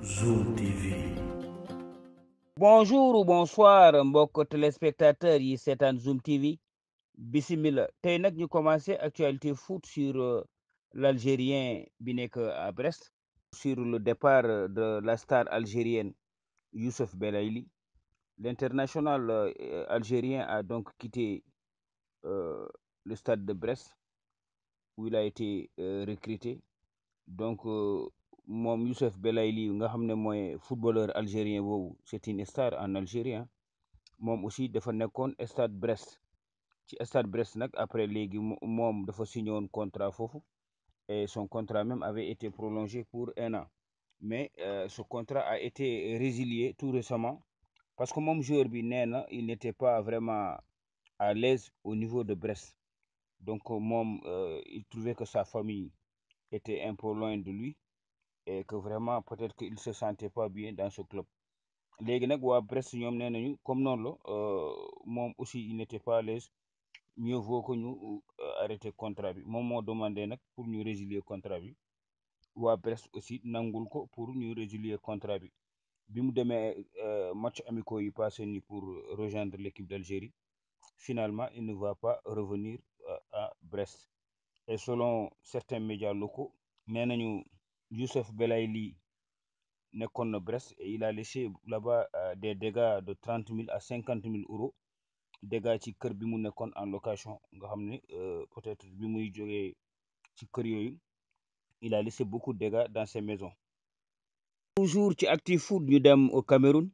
Zoom TV. Bonjour ou bonsoir mbokk téléspectateurs yi seetaan Zoom TV bisimila tey nag ñu commencé actualité foot sur l'Algérien bi nekk à Brest sur le départ de la star algérienne Youssef Belaïli. L'international algérien a donc quitté le stade de Brest où il a été recruté. Donc moom Youssef Belaïli nga xam ne mooy footballeur algérien boobu c'est une star en Algérie. moom aussi dafa nekkoon stade Brest ci stade Brest nag après léegi moom dafa signé woon contrat foofu et son contrat même avait été prolongé pour 1 an mais ce contrat a été résilié tout récemment parce que moom joueur bi nee na il n'était pas vraiment à l'aise au niveau de Brest donc moom il trouvait que sa famille était un peu loin de lui et que vraiment peut-être qu'il se sentait pas bien dans ce club. léegi nag waa Brest ñoom nee nañu comme noonu la moom aussi il n'était pas à l'aise mieux vaut que ñu arrêter contrat bi moom moo demandé nag pour ñu résilier contrat bi waa Brest aussi nangul ko pour ñu résilier contrat bi mu demee match amicaux yi passé ni pour rejoindre l'équipe d'Algérie finalement il ne va pas revenir à Brest et selon certains médias locaux nee nañu Youssef Belaïli nekkoon na Brest et il a laissé là-bas des dégâts de 30 000 à 50 000 euros dégâts ci kër bi mu nekkoon en location nga xam ne peut-être bi muy jógee ci kër yooyu il a laissé beaucoup de dégâts dans ses maisons. Toujours ci Actu-Foot ñu dem au Cameroun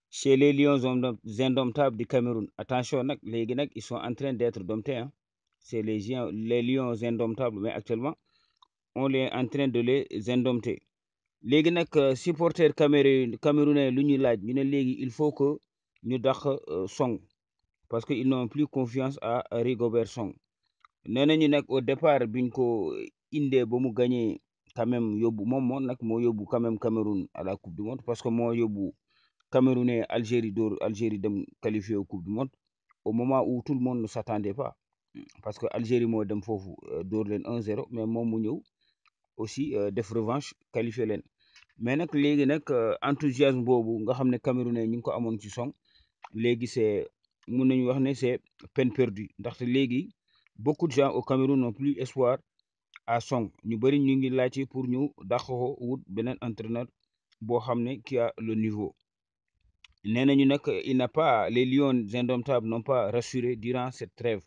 chez les Lions indomptables du Cameroun attention nag léegi nag ils sont en train d'être domptés hein. C'est les Lions indomptables mais actuellement on est en train de les indompter. léegi nag supporter camerounais lu ñuy laaj ñu ne léegi il faut que ñu dàq Song parce que ils n'ont plus confiance à Rigobert Song nee nañu nag au départ biñ ko indee ba mu gagné quand même yóbbu moom nag moo yóbbu quand même Cameroun à la coupe du monde parce que moo yóbbu camerounais Algérie dóor Algérie dem qualifié au coupe du monde au moment où tout le monde ne s'attendait pas parce que Algérie moo dem foofu dóor leen 1-0 mais moom mu ñëw aussi def revanche qualifié leen mais nag léegi nag enthousiasme boobu nga xam ne camerounais ñu ngi ko amoon ci Song léegi c'est mun nañu wax ne c'est peine perdue ndaxte léegi beaucoup de gens au Cameroun n'ont plus espoir à Song ñu bëri ñu ngi laajte pour ñu dàq ko wut beneen entraîneur boo xam ne qui a le niveau nee nañu nag il n'a pas les Lions indomptables n'ont pas rassuré durant cette trêve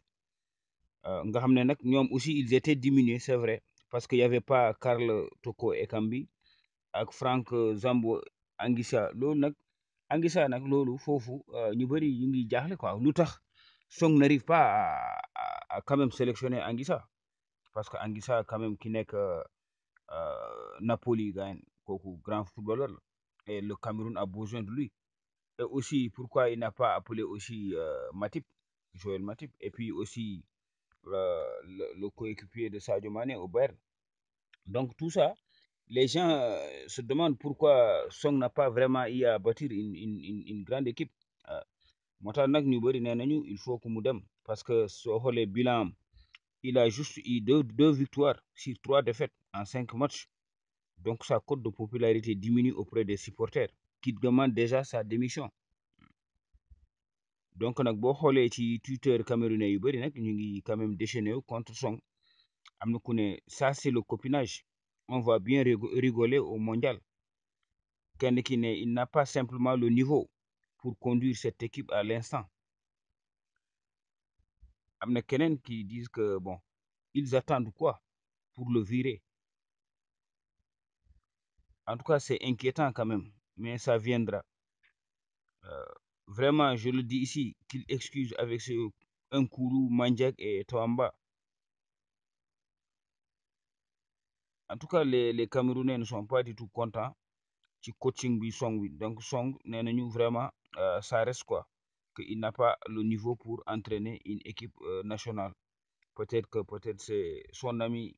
nga xam ne nag ñoom aussi ils étaient diminués c'est vrai parce que y avait pas Karl Toko Ekambi ak Franck Zambo Anguissa loolu nag Anguissa nag loolu foofu ñu bëri ñu ngi jaaxle quoi lu tax Song n'arrive pas à quand même sélectionner Anguissa parce que Anguissa quand même ki nekk Napoli gaañ kooku grand footballeur la et le Cameroun a besoin de lui et aussi pourquoi il n'a pas appelé aussi Matip Joël Matip et puis aussi le coéquipier de Sadio Mané au Bayern donc tout ça les gens se demandent pourquoi Song n'a pas vraiment eu à bâtir une grande équipe moo tax nag ñu bëri nee nañu il faut que mu dem parce que soo xoolee bilan am il a juste eu deux victoires sur 3 défaites en 5 matchs donc sa cote de popularité diminue auprès des supporters qui demandent déjà sa démission donc nag boo xoolee ci Twitter camerounais yu bëri nag ñu ngi quand même déchaîné contre Song am na ku ne ça c'est le copinage on va bien rigoler au mondial kenn ki ne il n'a pas simplement le niveau pour conduire cette équipe à l'instant am na keneen qui disent que bon ils attendent quoi pour le virer en tout cas c'est inquiétant quand même mais ça viendra vraiment je le dis ici qu'il excuse avec ce Nkoulou Mandiack et Tawamba en tout cas les Camerounais ne sont pas du tout contents ci coaching bi Song bi donc Song nee nañu vraiment ça reste quoi que il n'a pas le niveau pour entraîner une équipe nationale peut-être c'est son ami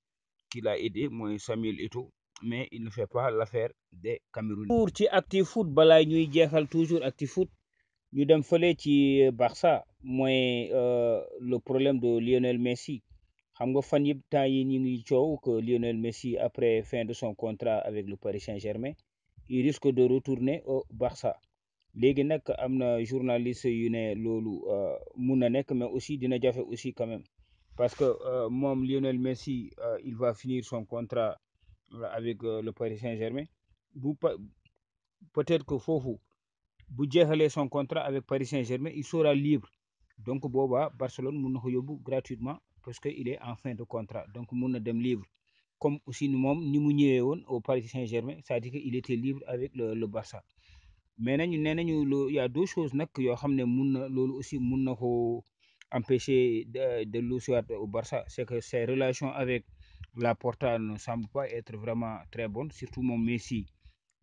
qui l'a aidé mooy Samuel Eto'o mais il ne fait pas l'affaire des Camerounais. pour ci Actu-Foot balaa ñuy jeexal toujours Actu-Foot ñu dem fële ci Barça mooy le problème de Lionel Messi xam nga fan yëpp temps yi ñu ngi coow que Lionel Messi après fin de son contrat avec le Paris Saint-Germain il risque de retourner au Barça. Léegi nag am na journaliste yu ne loolu mun na nekk, mais aussi dina jafe aussi quand même, parce que moom Lionel Messi il va finir son contrat avec le Paris Saint-Germain. bu pa peut-être que foofu bu jeexalee son contrat avec Paris Saint-Germain, il sera libre. Donc boobaa Barcelone mun na ko yóbbu gratuitement parce que il est en fin de contrat, donc mun na dem libre. Comme aussi moom ni mu ñëwee woon au Paris Saint-Germain, c'est-à-dire que il était libre avec le Barça. Mais nañu nee nañu il y a deux choses nag yoo xam ne mun na loolu aussi mun na ko empêcher de lu soit au Barça, c'est que ses relations avec Laporta ne semblent pas être vraiment très bonnes, surtout moom Messi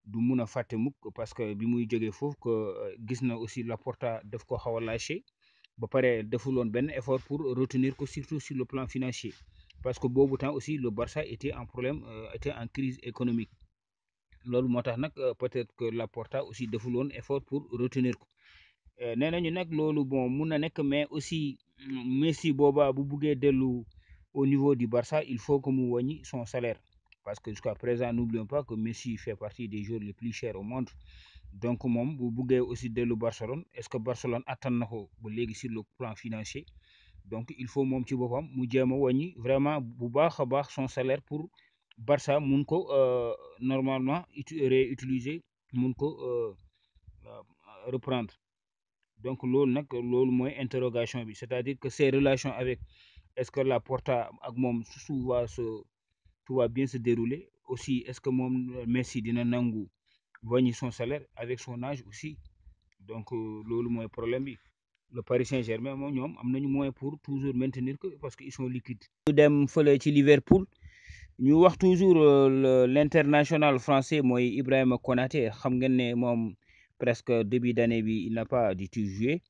du mun a fàtte mukk, parce que bi muy jógee foofu que gis na aussi Laporta daf ko xaw a lâché, ba pare defuloon benn effort pour retenir ko, surtout sur le plan financier, parce que boobu temps aussi le Barça était en problème, était en crise économique. Loolu moo tax nag peut-être que Laporta aussi defuloon effort pour retenir ko. Nee nañu nag loolu bon mun na nekk, mais aussi Messi boobaa bu buggee dellu au niveau du Barça, il faut que mu wàññi son salaire, parce que jusqu'à présent n'oublions pas que Messi fait partie des joueurs les plus chers au monde. Donc moom bu buggee aussi dellu Barcelone, est-ce que Barcelone attan na ko ba léegi sur le plan financier. Donc il faut moom ci boppam mu jéem a wàññi vraiment bu baax a baax son salaire pour Barça mun ko normalement réutiliser, mun ko reprendre. Donc loolu nag loolu mooy interrogation bi, c'est-à-dire que ses relations avec, est-ce que Laporta ak moom tout va bien se dérouler. Aussi est-ce que moom Messi dina nangu wàññi son salaire avec son âge aussi. Donc loolu mooy problème bi. Le Paris Saint-Germain moom ñoom am nañu moyen pour toujours maintenir que, parce que ils sont liquides. ñu dem fële ci Liverpool, ñu wax toujours l'international français mooy Ibrahima Konaté. Xam ngeen ne moom presque début d'année bi il n'a pas du tout joué.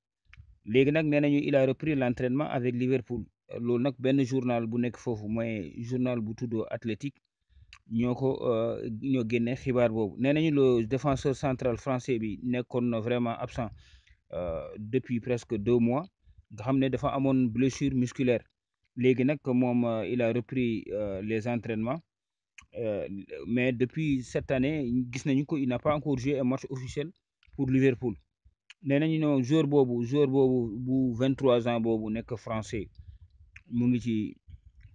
Léegi nag nee nañu il a repris l'entraînement avec Liverpool. Loolu nag benn journal bu nekk foofu mooy journal bu tudd Athletic ñoo génne xibaar boobu. Nee nañu le défenseur central français bi nekkoon na vraiment absent depuis presque 2 mois, nga xam ne dafa amoon blessure musculaire. Léegi nag moom il a repris les entraînements, mais depuis cette année gis nañu ko il n'a pas encore joué un match officiel pour Liverpool. Nee nañu non joueur boobu bu 23 ans boobu nekk français mu ngi ci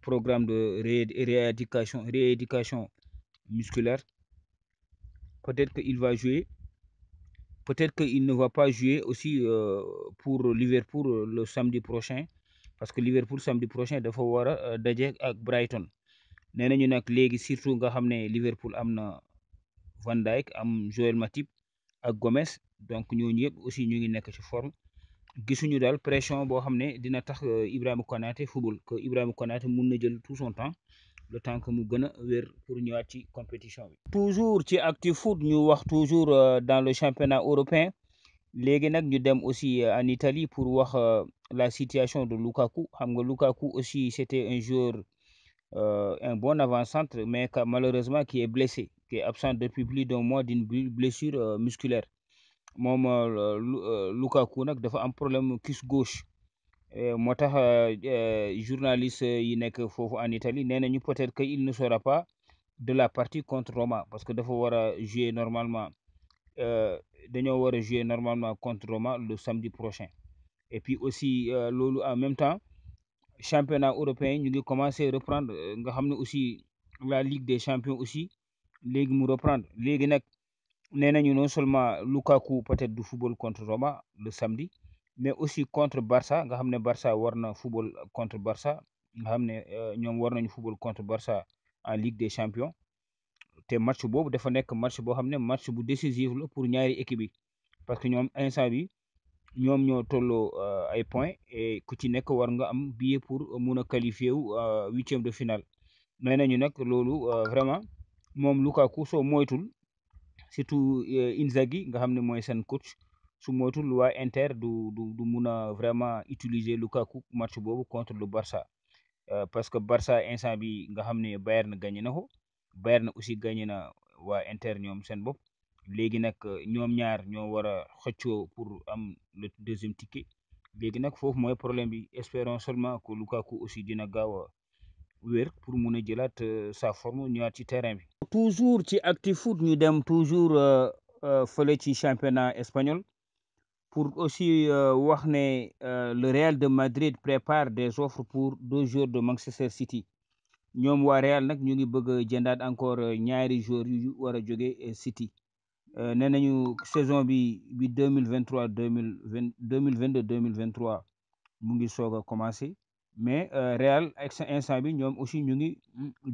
programme de rééducation musculaire. Peut-être qu'il va jouer, peut-être qu'il ne va pas jouer aussi pour Liverpool le samedi prochain, parce que Liverpool samedi prochain dafa war a daje ak Brighton. Nee nañu nag léegi surtout nga xam ne Liverpool am na Van Dijk, am Joel Matip ak Gomez, donc ñooñu yëpp aussi ñu ngi nekk ci forme. Gisuñu daal pression boo xam ne dina tax Ibrahima Konaté football, que Ibrahima Konaté mun na jël tout son temps, le temps que mu gën a wér pour ñëwaat ci compétition bi. Toujours ci Actu Foot ñu wax toujours dans le championnat européen. Léegi nag ñu dem aussi en Italie pour wax la situation de Lukaku. Xam nga Lukaku aussi c'était un joueur, un bon avant-centre, mais malheureusement qui est blessé, qui est absent depuis plus d'un mois d'une blessure musculaire. Moom Lukaku nag dafa am problème cuisse gauche. Moo tax journaliste yi nekk foofu en Italie nee nañu peut-être que il ne sera pas de la partie contre Roma, parce que dafa war a jouer normalement, dañoo war a jouer normalement contre Roma le samedi prochain. Et puis aussi loolu en même temps championnat européen ñu ngi commencer reprendre, nga xam ne aussi la Ligue des champions aussi léegi mu reprendre. Léegi nag nee nañu non seulement Lukaku peut-être du football contre Roma le samedi, mais aussi contre Barça, nga xam ne Barça war na football contre Barça, nga xam ne ñoom war nañu football contre Barça en Ligue des champions. Te match boobu dafa nekk match boo xam ne match bu décisif la pour ñaari équipe yi, parce que ñoom instant bi ñoom ñoo tolloo ay points, et ku ci nekk war nga am billet pour mun a qualifier wu 8e de finale. nee nañu nag loolu vraiment moom Lukaku soo moytul, surtout Inzaghi nga xam ne mooy seen coach, su moytul waa Inter du mun a vraiment utiliser Lukaku match boobu contre le Barça. Parce que Barça instant bi nga xam ne Bayern gagné na ko, Bayern aussi gagné na waa Inter ñoom seen bopp. Léegi nag ñoom ñaar ñoo war a xëccoo pour am le deuxième ticket. Léegi nag foofu mooy problème bi. Espérons seulement que Lukaku aussi dina gaaw a wér pour mun a jëlaat sa forme ñëwaat ci terrain bi. toujours ci ActuFoot ñu dem toujours fële ci championnat espagnol pour aussi wax ne le Real de Madrid prépare des offres pour 2 joueurs de Manchester City ñoom waa Real nag ñu ngi bëgg a jëndaat encore ñaari joueurs yu war a jóge City nee nañu saison bi 2023 2022 2023 mu ngi soog a commencé mais Real instant bi ñoom aussi ñu ngi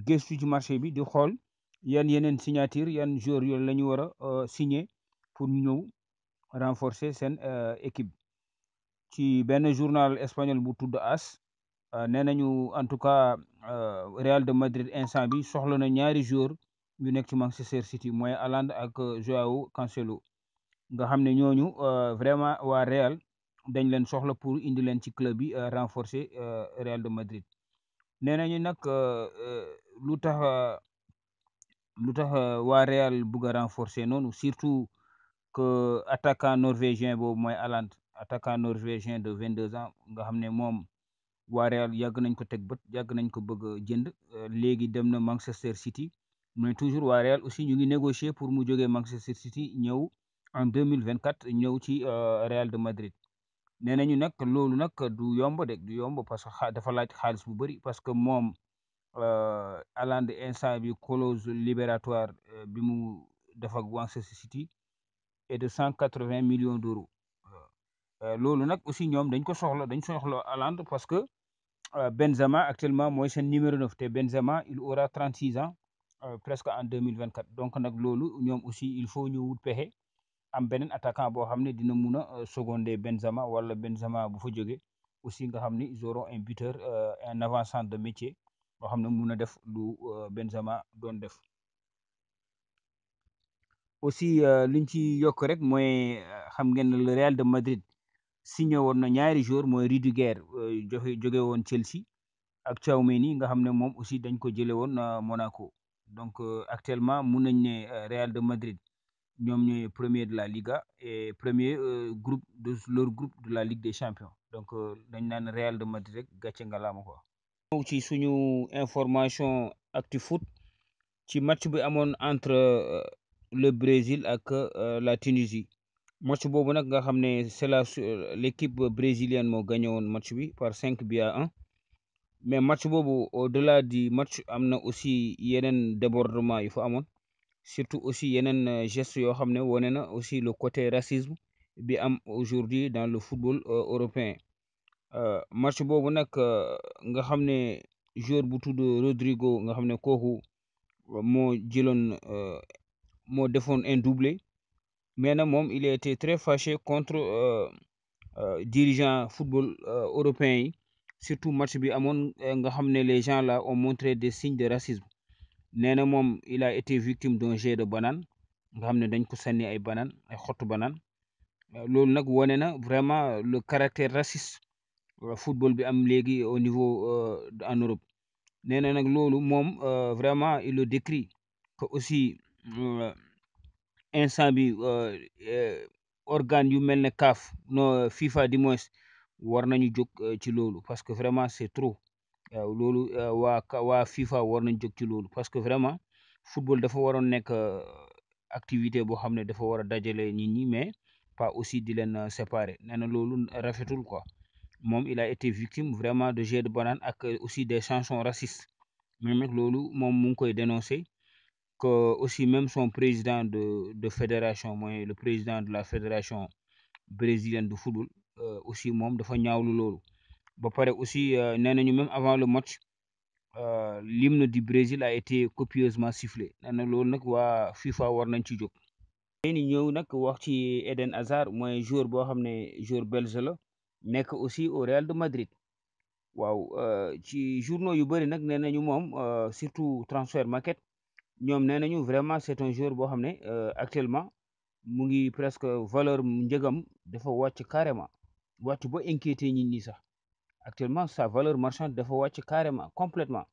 gëstu ci marché bi di xool yan yeneen signature yan joueurs yooyu la ñu war a signer pour ñu ñëw renforcer seen équipe ci benn journal espagnol bu tudd AS nee nañu en tout cas Real de Madrid instant bi soxla na ñaari joueurs yu nekk ci Manchester City mooy Haaland ak Joao Cancelo nga xam ne ñooñu vraiment waa Real dañ leen soxla pour indi leen ci club bi renforcer Real de Madrid nee nañu nag lu tax waa Real bugg a renforcer noonu surtout que attaquant norvégien boobu mooy Haaland attaquant norvégien de 22 ans nga xam ne moom waa Real yàgg nañ ko teg bët yàgg nañ ko bëgg a jënd léegi dem na Manchester City mais toujours waa Real aussi ñu ngi négocier pour mu jógee Manchester City ñëw en 2024 ñëw ci Real de Madrid nee nañu nag loolu nag du yomb parce que dafa laaj xaalis bu bëri parce que moom Haaland instant bi clause libératoire bi mu def ak Manchester City et de 180 millions d'euros loolu nag aussi ñoom dañ soxla Haaland parce que Benzema actuellement mooy seen numéro 9 te Benzema il aura 36 ans presque en 2024 donc nag loolu ñoom aussi il faut ñu wut pexe am beneen attaquant boo xam ne dina mun a seconder Benzema wala Benzema bu fa jóge aussi nga xam ne ils auront un buteur un avançant de métier boo xam ne mun a def lu Benzema doon def aussi liñ ci yokk rek mooy xam ngeen ne le Real de Madrid signé woon na ñaari joueurs mooy Rudiger jóge woon Chelsea ak Tchouaméni nga xam ne moom aussi dañ ko jële woon Monaco donc actuellement mun nañ ne Real de Madrid ñoom ñooy premier de la Liga et premier groupe de leur groupe de la Ligue des Champions donc dañ naan Real de Madrid rek gàcce ngalaama quoi. ñëw ci suñu information ActuFoot ci match bi amoon entre le Brésil ak la Tunisie match boobu nag nga xam ne c'est l'équipe brésilienne moo gagné woon match bi par 5-1 mais match boobu au-delà du match am na aussi yeneen débordement yu fa amoon surtout aussi yeneen gestes yoo xam ne wane na aussi le côté racisme bi am aujourd'hui dans le football européen match boobu nag nga xam ne joueur bu tudd Rodrigo nga xam ne kooku moo jëloon moo defoon un doublé mais na moom il a été très fâché contre dirigeant football européen yi surtout match bi amoon nga xam ne les gens là ont montré des signes de racisme nee na moom il a été victime d'un jet de banane nga xam ne dañ ko sànni ay banane ay xottu banane loolu nag wane na vraiment le caractère raciste football bi am léegi au niveau en Europe nee na nag loolu moom vraiment il le décrit que aussi instant bi organe yu mel ne CAF no FIFA du moins war nañu jóg ci loolu parce que vraiment c'est trop waaw loolu waa FIFA war nañ jóg ci loolu parce que vraiment football dafa waroon nekk activité boo xam ne dafa war a dajale nit ñi mais pas aussi di leen séparer nee na loolu rafetul quoi moom il a été victime vraiment de jet de banane ak aussi des chansons racistes même nag loolu moom mu ngi koy dénoncer que aussi même son président de fédération mooy le président de la fédération brésilienne de football aussi moom dafa ñaawlu loolu ba pare aussi nee nañu même avant le match l'hymne du Brésil a été copieusement sifflé nee na loolu nag waa FIFA war nañ ci jóg. ni ñëw nag wax ci Eden Hazard mooy joueur boo xam ne joueur belge la nekk aussi au Real de Madrid waaw ci journaux yu bëri nag nee nañu moom surtout transfert market ñoom nee nañu vraiment c'est un joueur boo xam ne actuellement mu ngi presque valeur njëgam dafa wàcc carrément wàcc ba inquiété nit ñi sax actuellement sa valeur marchande dafa wàcc carrément complètement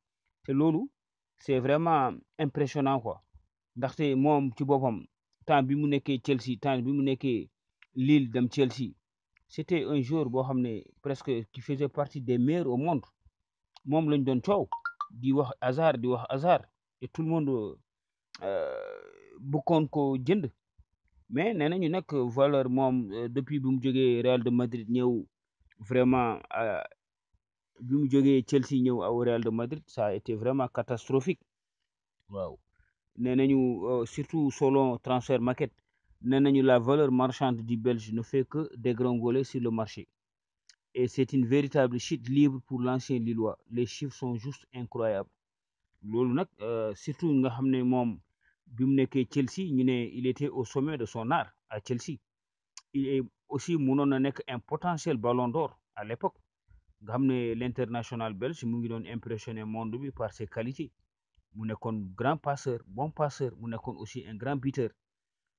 te loolu c'est vraiment impressionnant quoi ndaxte moom ci boppam temps bi mu nekkee Chelsea temps bi mu nekkee Lille dem Chelsea c'était un joueur boo xam ne presque qui faisait partie des meilleurs au monde moom lañ doon coow di wax hasard et tout le monde bëggoon ko jënd mais nee nañu nag valeur moom depuis bi mu jógee Real de Madrid ñëw vraiment bi mu jógee Chelsea ñëw au Real de Madrid ça a été vraiment catastrophique waaw nee nañu surtout selon Transfer Market nee nañu la valeur marchande du Belge ne fait que dégringoler sur le marché et c'est une véritable chute libre pour l'ancien Lillois les chiffres sont juste incroyables loolu nag surtout nga xam ne moom bi mu nekkee Chelsea ñu ne il était au sommet de son art à Chelsea il est aussi mënoon na nekk un potentiel ballon d'or à l'époque nga xam ne l'international belge mu ngi doon impressionner monde bi par ses qualités mu nekkoon grand passeur bon passeur mu nekkoon aussi un grand buteur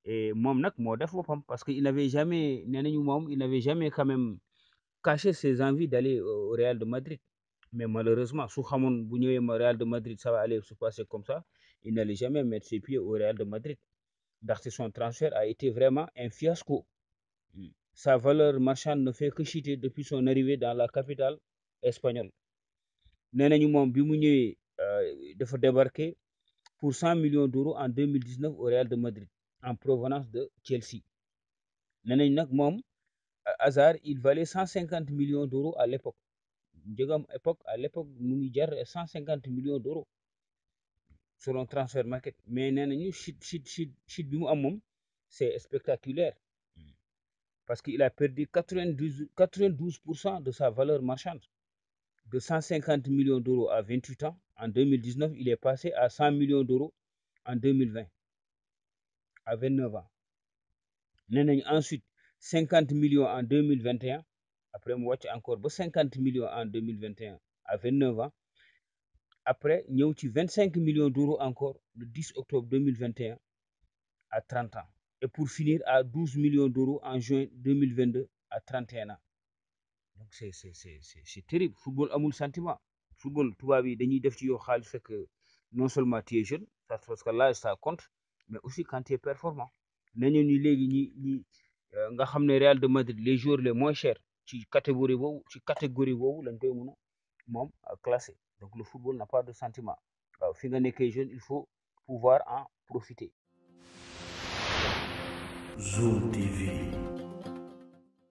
et moom nag moo def boppam parce que il n'avait jamais nee nañu moom il n'avait jamais quand même caché ses envies d'aller au Real de Madrid mais malheureusement su xamoon bu ñëwee ma Real de Madrid ça va aller se passer comme ça il n'allait jamais mettre ses pieds au Real de Madrid ndaxte son transfert a été vraiment un fiasco. Sa valeur marchande ne fait que chuter depuis son arrivée dans la capitale espagnole nee nañu moom bi mu ñëwee dafa débarquer pour 100 millions d'euros en 2019 au Real de Madrid en provenance de Chelsea nee nañ nag moom Hazard il valait 150 millions d'euros à l'époque njëgam à l'époque mu ngi jar 150 millions d'euros selon Transfer Market mais nee nañu chute bi mu am moom c'est spectaculaire parce qu'il a perdu 92% de sa valeur marchande de 150 millions d'euros à 28 ans en 2019 il est passé à 100 millions d'euros en 2020 à 29 ans nee nañu ensuite 50 millions en 2021 après mu wàcc encore ba 50 millions en 2021 à 29 ans après ñëw ci 25 millions d'euros encore le 10 octobre 2021 à 30 ans et pour finir à 12 millions d'euros en juin 2022 à 31 ans donc c'est terrible football amul sentiment football tubaab yi dañuy def ci yow xaalis fekk non seulement tu es jeune parce que l'âge ça compte mais aussi quand tu es performant nañu ni léegi ñi nga xam ne Real de Madrid les joueurs les moins chers ci catégorie boobu lañ koy mën a moom classé donc le football n'a pas de sentiment waaw fi nga nekkee jeune il faut pouvoir en profiter. Zoom TV.